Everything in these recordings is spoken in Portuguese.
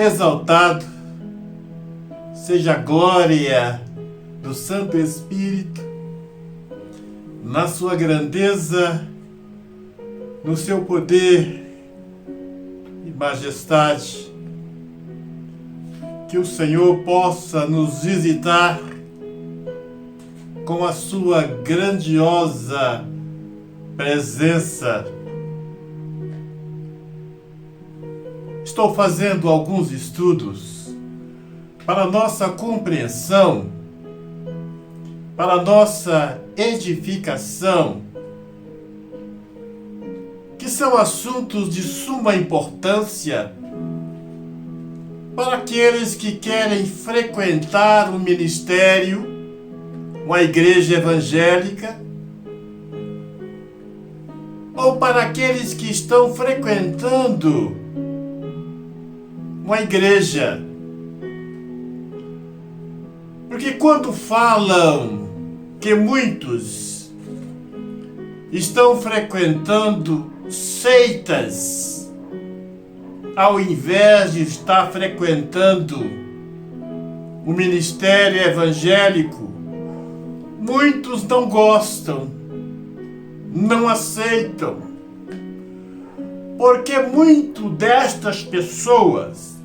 exaltado seja a glória do Santo Espírito, na sua grandeza, no seu poder e majestade. Que o Senhor possa nos visitar com a sua grandiosa presença. Estou fazendo alguns estudos para nossa compreensão, para nossa edificação, que são assuntos de suma importância para aqueles que querem frequentar o ministério, uma igreja evangélica, ou para aqueles que estão frequentando uma igreja. Porque quando falam que muitos estão frequentando seitas, ao invés de estar frequentando o ministério evangélico, muitos não gostam, não aceitam, porque muito destas pessoas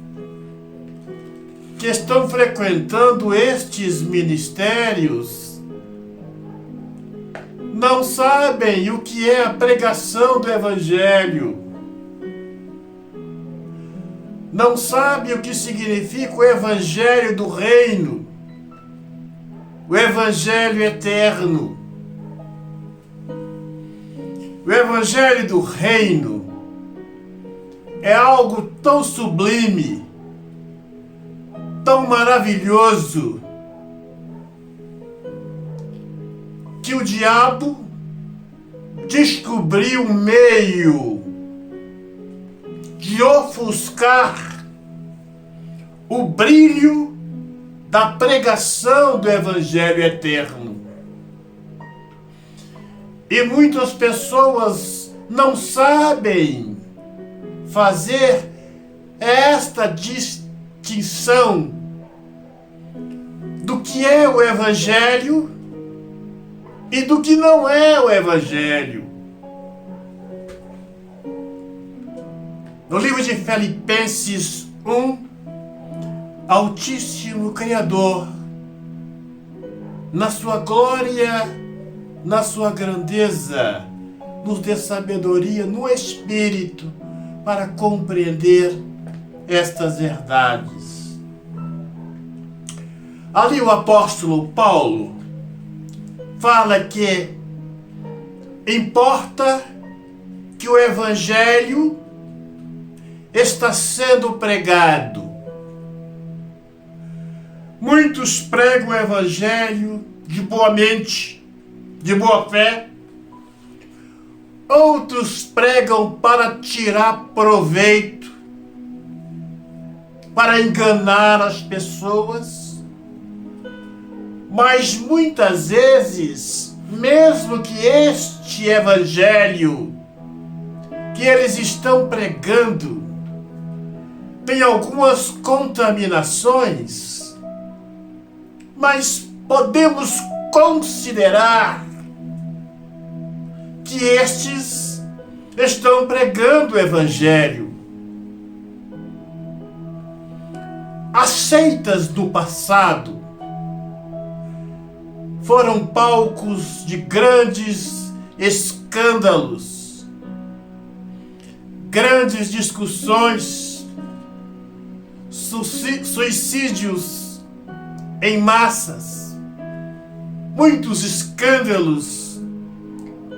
que estão frequentando estes ministérios não sabem o que é a pregação do Evangelho, não sabem o que significa o Evangelho do Reino, o Evangelho eterno. O Evangelho do Reino é algo tão sublime, tão maravilhoso, que o diabo descobriu um meio de ofuscar o brilho da pregação do Evangelho eterno. E muitas pessoas não sabem fazer esta distinção do que é o Evangelho e do que não é o Evangelho. No livro de Filipenses 1, Altíssimo Criador, na sua glória, na sua grandeza, nos dê sabedoria no Espírito para compreender estas verdades. Ali o apóstolo Paulo fala que importa que o Evangelho está sendo pregado. Muitos pregam o Evangelho de boa mente, de boa fé. Outros pregam para tirar proveito, para enganar as pessoas. Mas muitas vezes, mesmo que este Evangelho que eles estão pregando tem algumas contaminações, mas podemos considerar que estes estão pregando o Evangelho. As seitas do passado foram palcos de grandes escândalos, grandes discussões, suicídios em massas. Muitos escândalos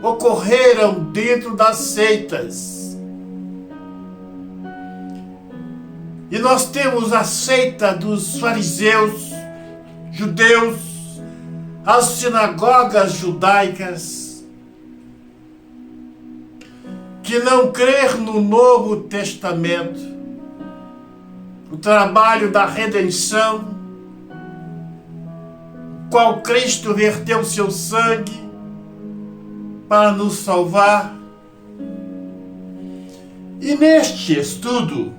ocorreram dentro das seitas. E nós temos a seita dos fariseus, judeus, as sinagogas judaicas, que não crer no Novo Testamento, o trabalho da redenção, qual Cristo verteu seu sangue para nos salvar. E neste estudo,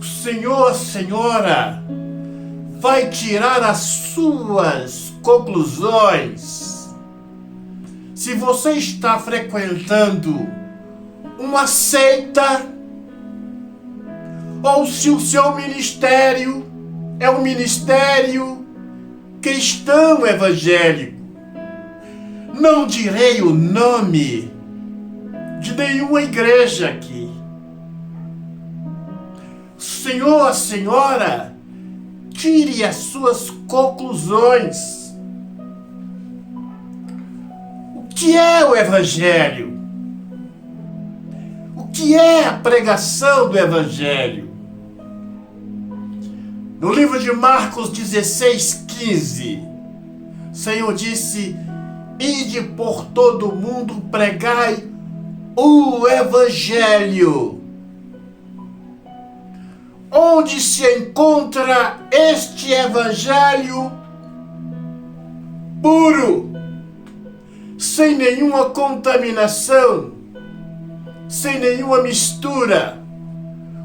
o senhor, a senhora, vai tirar as suas conclusões se você está frequentando uma seita ou se o seu ministério é um ministério cristão evangélico. Não direi o nome de nenhuma igreja aqui. Senhor, a senhora, tire as suas conclusões. O que é o evangelho? O que é a pregação do evangelho? No livro de Marcos 16:15, o Senhor disse: ide por todo o mundo, pregai o evangelho. Onde se encontra este evangelho puro, sem nenhuma contaminação, sem nenhuma mistura,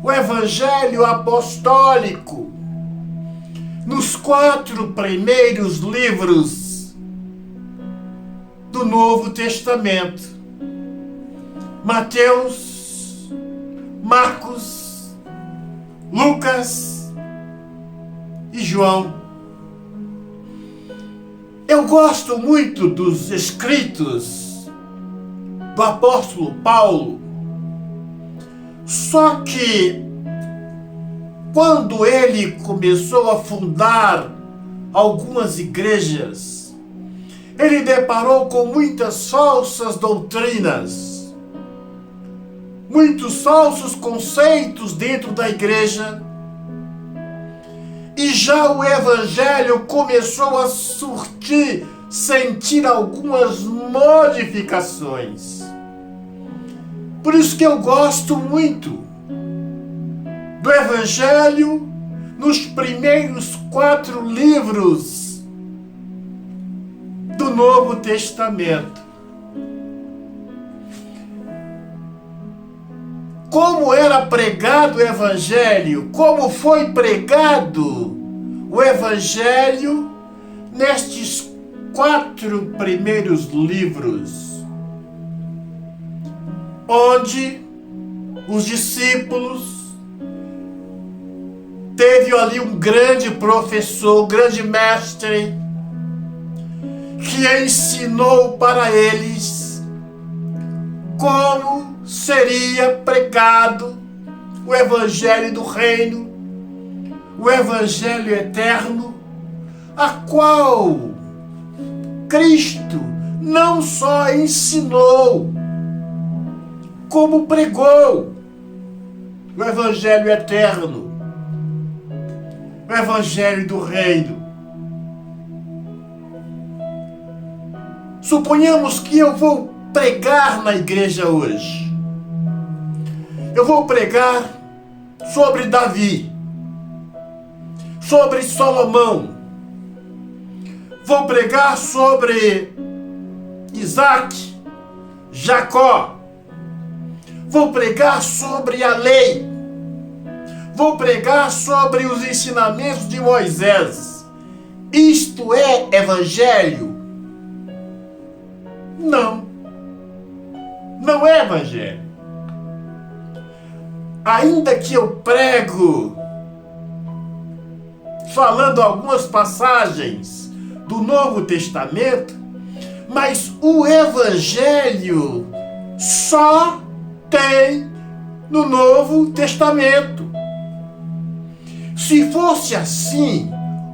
o evangelho apostólico, nos 4 primeiros livros do Novo Testamento: Mateus, Marcos, Lucas e João. Eu gosto muito dos escritos do apóstolo Paulo, só que quando ele começou a fundar algumas igrejas, ele deparou com muitas falsas doutrinas, muitos falsos conceitos dentro da igreja, e já o evangelho começou a sentir algumas modificações. Por isso que eu gosto muito do evangelho nos primeiros 4 livros do Novo Testamento. Como era pregado o evangelho, como foi pregado o evangelho nestes 4 primeiros livros, onde os discípulos teve ali um grande professor, um grande mestre, que ensinou para eles como seria pregado o evangelho do reino, o evangelho eterno, a qual Cristo não só ensinou, como pregou o evangelho eterno, o evangelho do reino. Suponhamos que eu vou pregar na igreja hoje. Eu vou pregar sobre Davi, sobre Salomão. Vou pregar sobre Isaac, Jacó. Vou pregar sobre a lei. Vou pregar sobre os ensinamentos de Moisés. Isto é evangelho? Não. Não é evangelho. Ainda que eu prego falando algumas passagens do Novo Testamento, mas o evangelho só tem no Novo Testamento. Se fosse assim,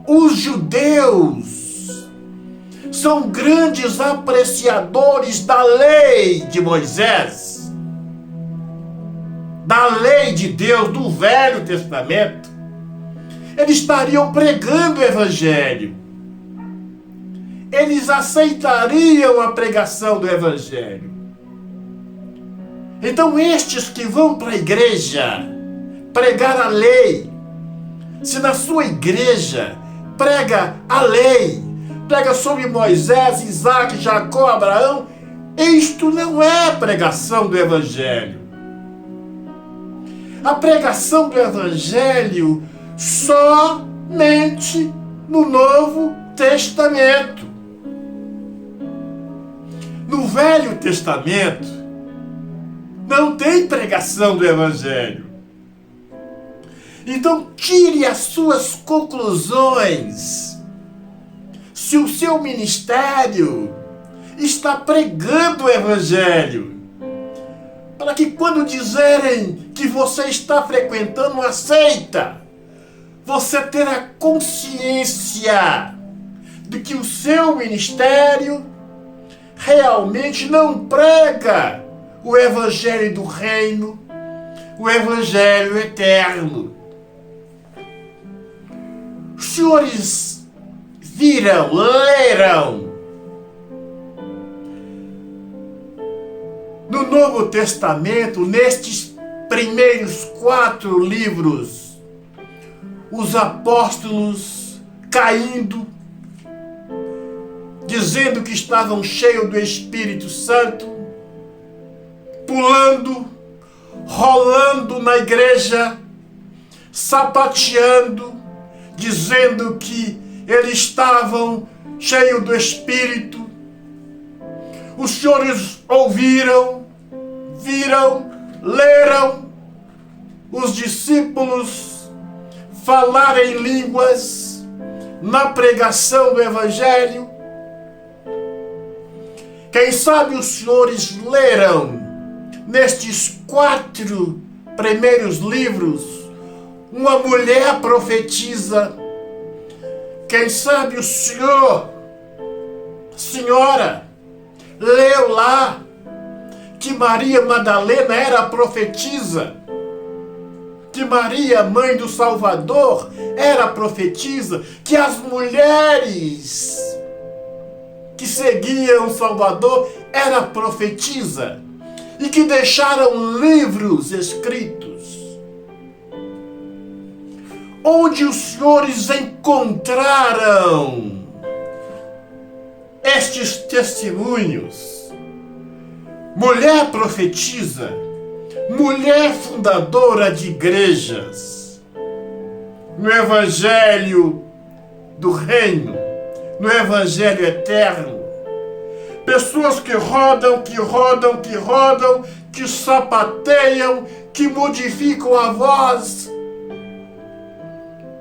os judeus são grandes apreciadores da lei de Moisés, da lei de Deus, do Velho Testamento. Eles estariam pregando o evangelho. Eles aceitariam a pregação do evangelho. Então estes que vão para a igreja pregar a lei, se na sua igreja prega a lei, prega sobre Moisés, Isaac, Jacó, Abraão, isto não é pregação do evangelho. a pregação do Evangelho somente no Novo Testamento. No Velho Testamento não tem pregação do Evangelho. Então tire as suas conclusões. Se o seu ministério está pregando o Evangelho, para que quando dizerem que você está frequentando uma seita, você terá consciência de que o seu ministério realmente não prega o Evangelho do Reino, o Evangelho eterno. Os senhores viram, leram no Novo Testamento, nestes primeiros 4 livros, os apóstolos caindo, dizendo que estavam cheios do Espírito Santo, pulando, rolando na igreja, sapateando, dizendo que eles estavam cheios do Espírito. Os senhores ouviram, viram, leram os discípulos falarem línguas na pregação do Evangelho. Quem sabe os senhores leram nestes 4 primeiros livros uma mulher profetiza. Quem sabe o senhor, senhora, leu lá que Maria Madalena era profetisa, que Maria, mãe do Salvador, era profetisa, que as mulheres que seguiam o Salvador era profetisa, e que deixaram livros escritos. Onde os senhores encontraram estes testemunhos? Mulher profetisa, mulher fundadora de igrejas, no Evangelho do Reino, no Evangelho eterno. Pessoas que rodam, que sapateiam, que modificam a voz,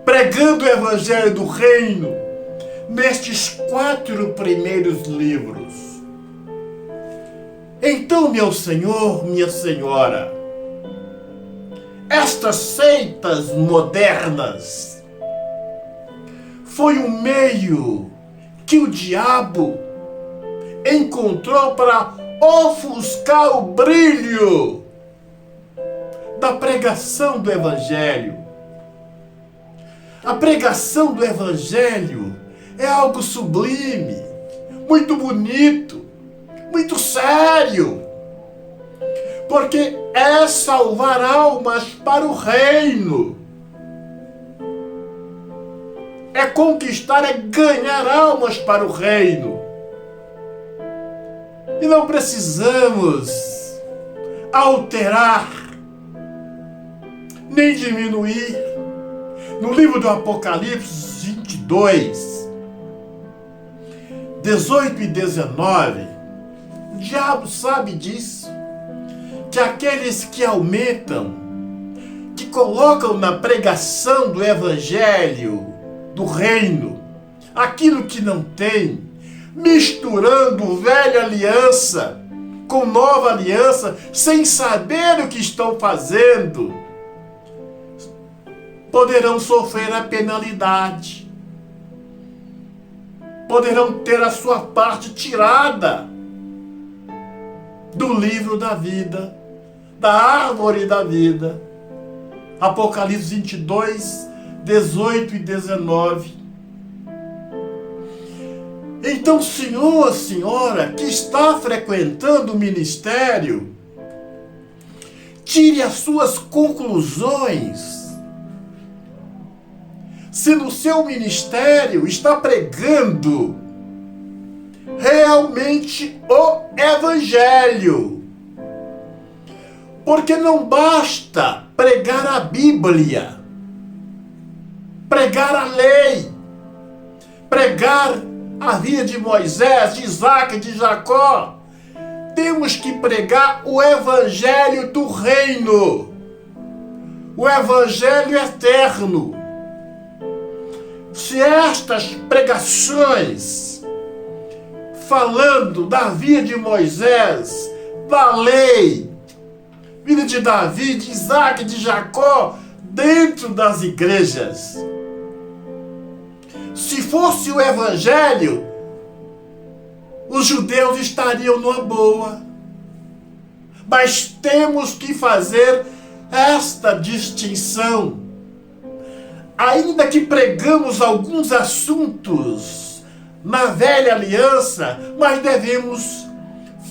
pregando o Evangelho do Reino, nestes 4 primeiros livros. Então, meu senhor, minha senhora, estas seitas modernas foi um meio que o diabo encontrou para ofuscar o brilho da pregação do Evangelho. A pregação do Evangelho é algo sublime, muito bonito, muito sério, porque é salvar almas para o reino, é conquistar, é ganhar almas para o reino. E não precisamos alterar, nem diminuir. No livro do Apocalipse 22, 18 e 19, o diabo sabe disso, que aqueles que aumentam, que colocam na pregação do Evangelho, do Reino, aquilo que não tem, misturando velha aliança com nova aliança, sem saber o que estão fazendo, poderão sofrer a penalidade, poderão ter a sua parte tirada do livro da vida, da árvore da vida. Apocalipse 22, 18 e 19. Então, senhor, senhora, que está frequentando o ministério, tire as suas conclusões. Se no seu ministério está pregando realmente o Evangelho, Porque não basta pregar a Bíblia, pregar a lei, pregar a vida de Moisés, de Isaac, de Jacó. Temos que pregar o Evangelho do Reino, o Evangelho eterno. Se estas pregações, falando da vida de Moisés, da lei, vida de Davi, de Isaac, de Jacó, dentro das igrejas, se fosse o Evangelho, os judeus estariam numa boa. Mas temos que fazer esta distinção. Ainda que pregamos alguns assuntos na velha aliança, mas devemos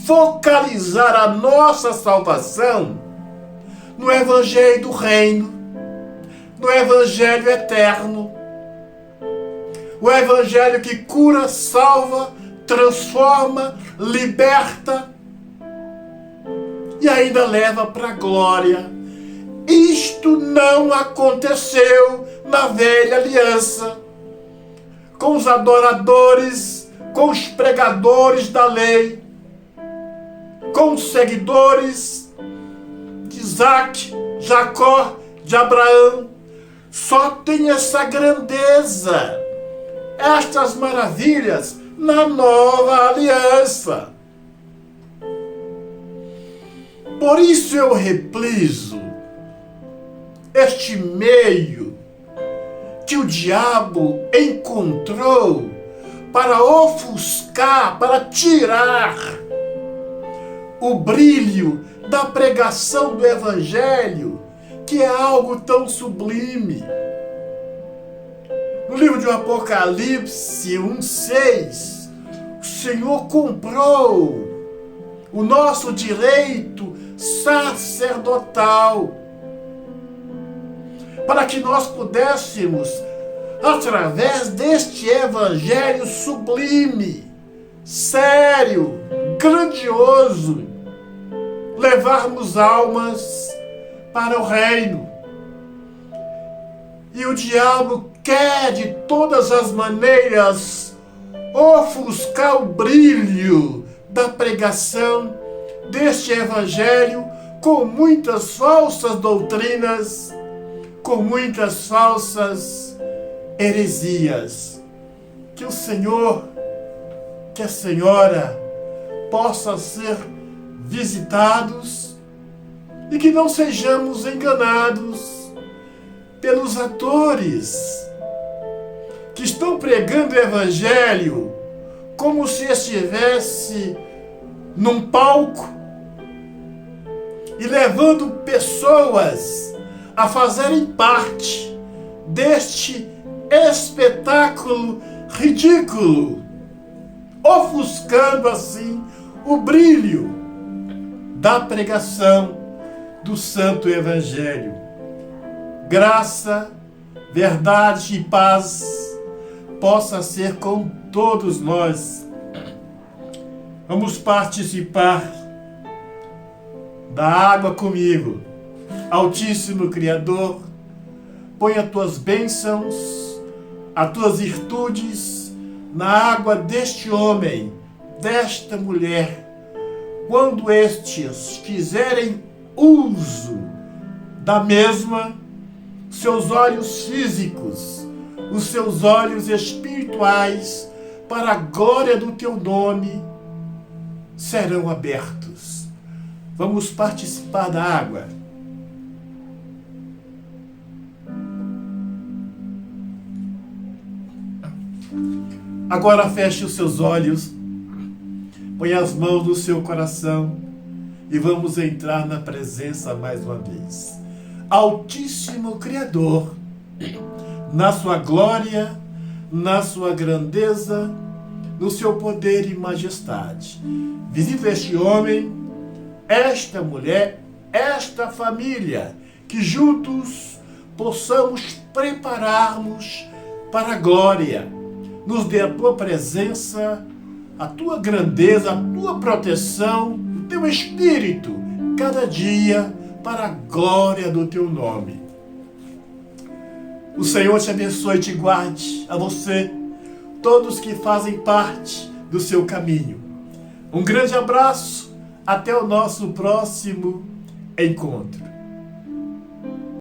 focalizar a nossa salvação no Evangelho do Reino, no Evangelho eterno, o Evangelho que cura, salva, transforma, liberta e ainda leva para a glória. Isto não aconteceu na velha aliança, com os adoradores, com os pregadores da lei, com os seguidores de Isaac, Jacó, de Abraão. Só tem essa grandeza, estas maravilhas na nova aliança. Por isso eu repriso este meio que o diabo encontrou para ofuscar, para tirar o brilho da pregação do Evangelho, que é algo tão sublime. No livro de Apocalipse 1:6, o Senhor comprou o nosso direito sacerdotal para que nós pudéssemos, através deste Evangelho sublime, sério, grandioso, levarmos almas para o reino. E o diabo quer de todas as maneiras ofuscar o brilho da pregação deste Evangelho com muitas falsas doutrinas, com muitas falsas heresias. Que o Senhor, que a Senhora possa ser visitados e que não sejamos enganados pelos atores que estão pregando o Evangelho como se estivesse num palco e levando pessoas a fazerem parte deste espetáculo ridículo, ofuscando assim o brilho da pregação do Santo Evangelho. Graça, verdade e paz possa ser com todos nós. Vamos participar da água comigo. Altíssimo Criador, põe as tuas bênçãos, as tuas virtudes na água deste homem, desta mulher, quando estes fizerem uso da mesma, seus olhos físicos, os seus olhos espirituais, para a glória do teu nome, serão abertos. Vamos participar da água. Agora feche os seus olhos, põe as mãos no seu coração e vamos entrar na presença mais uma vez. Altíssimo Criador, na sua glória, na sua grandeza, no seu poder e majestade, visita este homem, esta mulher, esta família, que juntos possamos prepararmos para a glória. Nos dê a tua presença, a tua grandeza, a tua proteção, o teu Espírito, cada dia para a glória do teu nome. O Senhor te abençoe e te guarde, a você, todos que fazem parte do seu caminho. Um grande abraço, até o nosso próximo encontro.